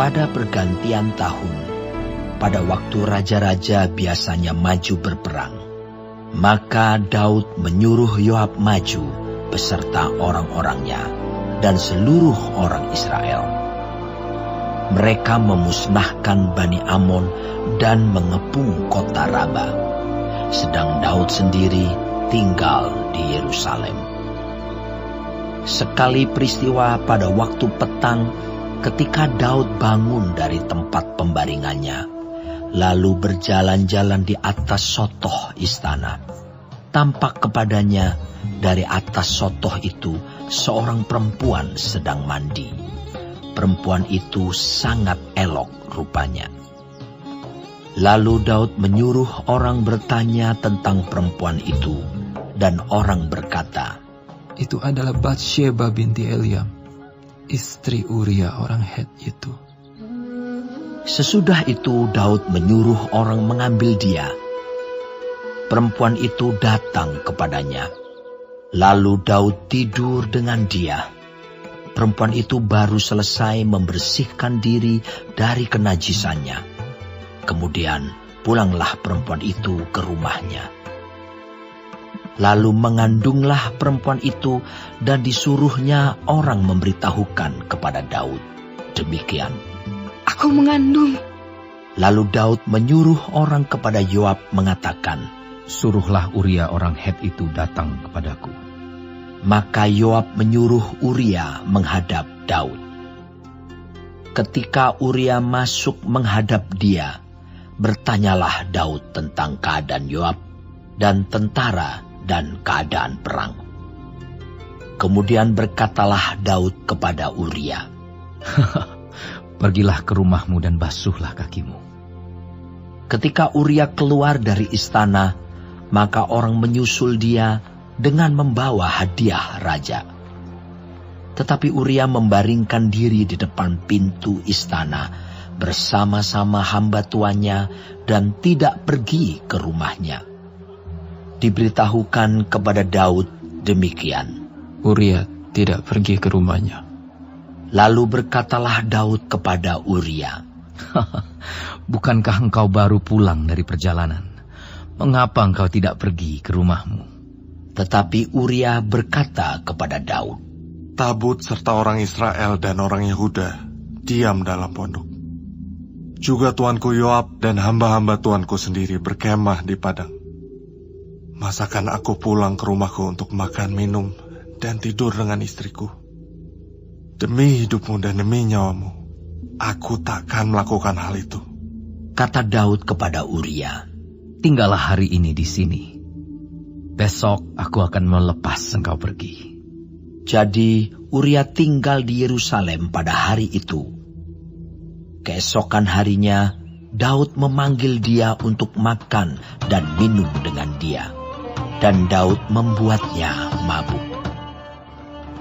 pada pergantian tahun, pada waktu raja-raja biasanya maju berperang, maka Daud menyuruh Yoab maju beserta orang-orangnya dan seluruh orang Israel. Mereka memusnahkan Bani Amon dan mengepung kota Raba, sedang Daud sendiri tinggal di Yerusalem. Sekali peristiwa pada waktu petang, ketika Daud bangun dari tempat pembaringannya, lalu berjalan-jalan di atas sotoh istana, tampak kepadanya dari atas sotoh itu seorang perempuan sedang mandi. Perempuan itu sangat elok rupanya. Lalu Daud menyuruh orang bertanya tentang perempuan itu, dan orang berkata, "Itu adalah Batsheba binti Eliam, istri Uria orang Het itu." Sesudah itu Daud menyuruh orang mengambil dia. Perempuan itu datang kepadanya. Lalu Daud tidur dengan dia. Perempuan itu baru selesai membersihkan diri dari kenajisannya. Kemudian pulanglah perempuan itu ke rumahnya. Lalu mengandunglah perempuan itu dan disuruhnya orang memberitahukan kepada Daud. Demikian. "Aku mengandung." Lalu Daud menyuruh orang kepada Yoab mengatakan, "Suruhlah Uria orang Het itu datang kepadaku." Maka Yoab menyuruh Uria menghadap Daud. Ketika Uria masuk menghadap dia, bertanyalah Daud tentang keadaan Yoab dan tentara dan keadaan perang. Kemudian berkatalah Daud kepada Uria, "Pergilah ke rumahmu dan basuhlah kakimu." Ketika Uria keluar dari istana, maka orang menyusul dia dengan membawa hadiah raja. Tetapi Uria membaringkan diri di depan pintu istana bersama-sama hamba tuannya dan tidak pergi ke rumahnya. Diberitahukan kepada Daud demikian. Uria tidak pergi ke rumahnya. Lalu berkatalah Daud kepada Uria, "Bukankah engkau baru pulang dari perjalanan? Mengapa engkau tidak pergi ke rumahmu?" Tetapi Uria berkata kepada Daud, "Tabut serta orang Israel dan orang Yehuda diam dalam pondok. Juga tuanku Yoab dan hamba-hamba tuanku sendiri berkemah di padang. Masakan aku pulang ke rumahku untuk makan, minum, dan tidur dengan istriku? Demi hidupmu dan demi nyawamu, aku takkan melakukan hal itu." Kata Daud kepada Uria, "Tinggallah hari ini di sini. Besok aku akan melepas engkau pergi." Jadi Uria tinggal di Yerusalem pada hari itu. Keesokan harinya, Daud memanggil dia untuk makan dan minum dengan dia, dan Daud membuatnya mabuk.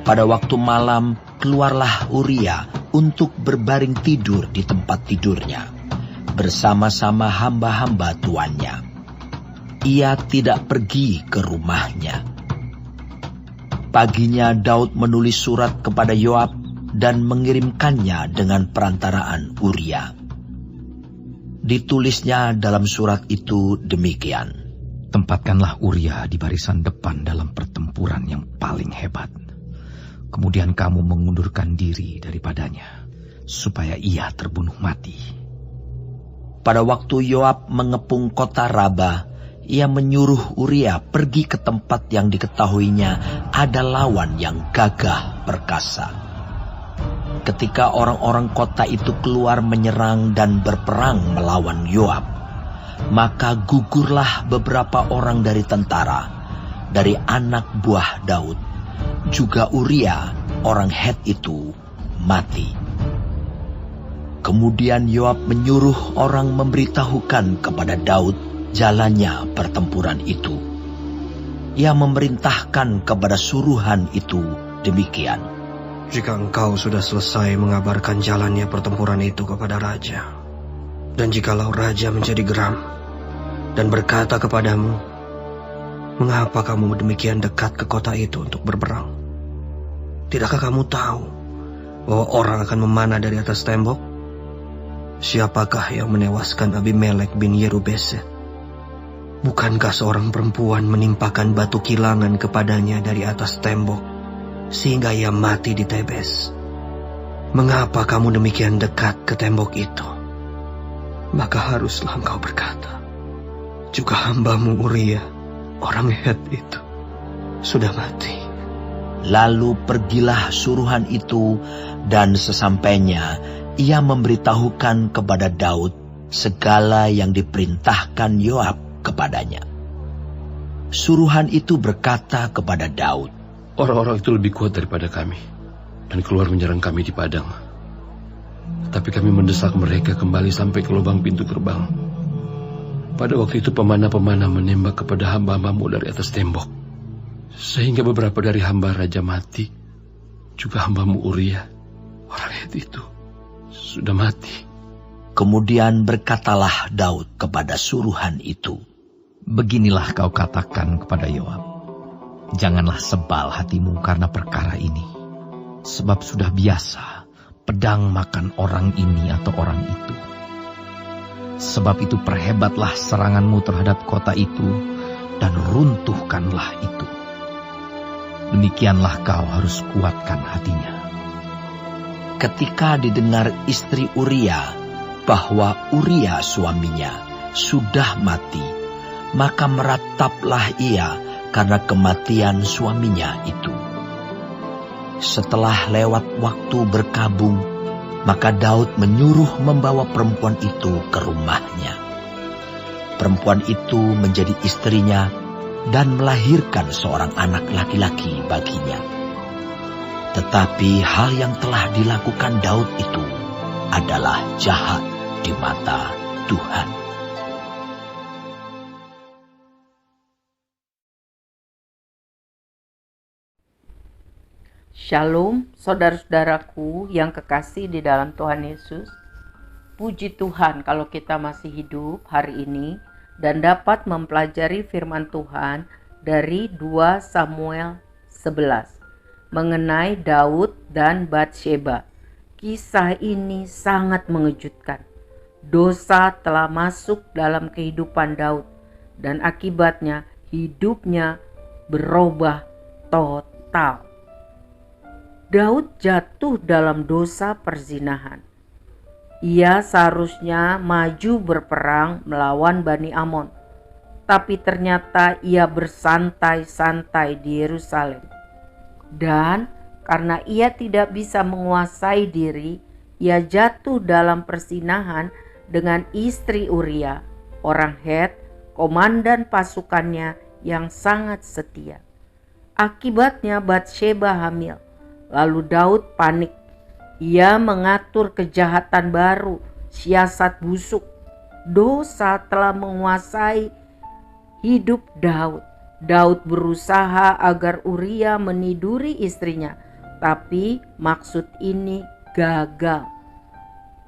Pada waktu malam, keluarlah Uria untuk berbaring tidur di tempat tidurnya, bersama-sama hamba-hamba tuannya. Ia tidak pergi ke rumahnya. Paginya Daud menulis surat kepada Yoab dan mengirimkannya dengan perantaraan Uria. Ditulisnya dalam surat itu demikian, "Tempatkanlah Uria di barisan depan dalam pertempuran yang paling hebat. Kemudian kamu mengundurkan diri daripadanya, supaya ia terbunuh mati." Pada waktu Yoab mengepung kota Raba, ia menyuruh Uria pergi ke tempat yang diketahuinya ada lawan yang gagah perkasa. Ketika orang-orang kota itu keluar menyerang dan berperang melawan Yoab, maka gugurlah beberapa orang dari tentara, dari anak buah Daud. Juga Uria, orang Het itu, mati. Kemudian Yoab menyuruh orang memberitahukan kepada Daud jalannya pertempuran itu. Ia memerintahkan kepada suruhan itu demikian, "Jika engkau sudah selesai mengabarkan jalannya pertempuran itu kepada raja, dan jikalau raja menjadi geram dan berkata kepadamu, 'Mengapa kamu demikian dekat ke kota itu untuk berperang? Tidakkah kamu tahu bahwa orang akan memanah dari atas tembok siapakah yang menewaskan Abimelek bin Yerubeset? Bukankah seorang perempuan menimpakan batu kilangan kepadanya dari atas tembok, sehingga ia mati di Tebes? Mengapa kamu demikian dekat ke tembok itu? Maka haruslah engkau berkata, juga hambamu Uria, orang Het itu, sudah mati. Lalu pergilah suruhan itu, dan sesampainya ia memberitahukan kepada Daud segala yang diperintahkan Yoab kepadanya. Suruhan itu berkata kepada Daud, orang-orang itu lebih kuat daripada kami, dan keluar menyerang kami di padang. Tapi kami mendesak mereka kembali sampai ke lubang pintu gerbang. Pada waktu itu pemanah-pemanah menembak kepada hamba-hambamu dari atas tembok, sehingga beberapa dari hamba raja mati. Juga hambamu Uria, orang Het itu, sudah mati. Kemudian berkatalah Daud kepada suruhan itu, Beginilah kau katakan kepada Yoab, janganlah sebal hatimu karena perkara ini, sebab sudah biasa pedang makan orang ini atau orang itu. Sebab itu perhebatlah seranganmu terhadap kota itu, dan runtuhkanlah itu. Demikianlah kau harus kuatkan hatinya. ketika didengar istri Uria bahwa Uria suaminya sudah mati, maka merataplah ia karena kematian suaminya itu. Setelah lewat waktu berkabung, maka Daud menyuruh membawa perempuan itu ke rumahnya. Perempuan itu menjadi istrinya dan melahirkan seorang anak laki-laki baginya. Tetapi hal yang telah dilakukan Daud itu adalah jahat di mata Tuhan. Shalom, saudara-saudaraku yang kekasih di dalam Tuhan Yesus. Puji Tuhan kalau kita masih hidup hari ini dan dapat mempelajari firman Tuhan dari 2 Samuel 11 mengenai Daud dan Batsheba. Kisah ini sangat mengejutkan. Dosa telah masuk dalam kehidupan Daud dan akibatnya hidupnya berubah total. Daud jatuh dalam dosa perzinahan. Ia seharusnya maju berperang melawan Bani Amon, tapi ternyata ia bersantai-santai di Yerusalem. Dan karena ia tidak bisa menguasai diri, ia jatuh dalam perzinahan dengan istri Uria, orang Het, komandan pasukannya yang sangat setia. Akibatnya Batsheba hamil. Lalu Daud panik. Ia mengatur kejahatan baru, siasat busuk. Dosa telah menguasai hidup Daud. Daud berusaha agar Uria meniduri istrinya, tapi maksud ini gagal.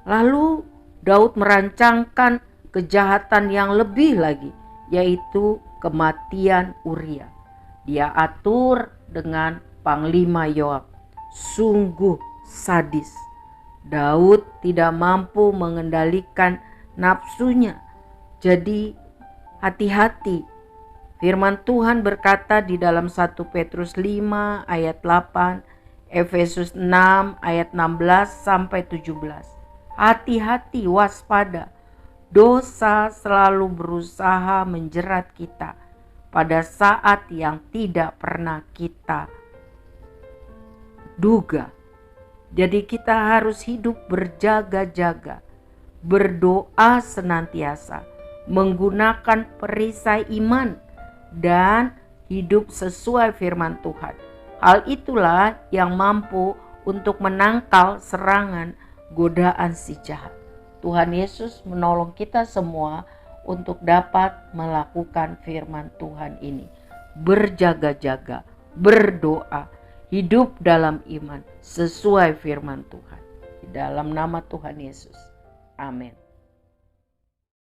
Lalu Daud merancangkan kejahatan yang lebih lagi, yaitu kematian Uria. Dia atur dengan Panglima Yoab. Sungguh sadis. Daud tidak mampu mengendalikan nafsunya. Jadi hati-hati. Firman Tuhan berkata di dalam 1 Petrus 5 ayat 8, Efesus 6 ayat 16 sampai 17. Hati-hati, waspada. Dosa selalu berusaha menjerat kita pada saat yang tidak pernah kita duga. Jadi kita harus hidup berjaga-jaga, berdoa senantiasa, menggunakan perisai iman, dan hidup sesuai firman Tuhan. Hal itulah yang mampu untuk menangkal serangan godaan si jahat. Tuhan Yesus menolong kita semua untuk dapat melakukan firman Tuhan ini. Berjaga-jaga, berdoa, hidup dalam iman sesuai firman Tuhan. Di dalam nama Tuhan Yesus. Amin.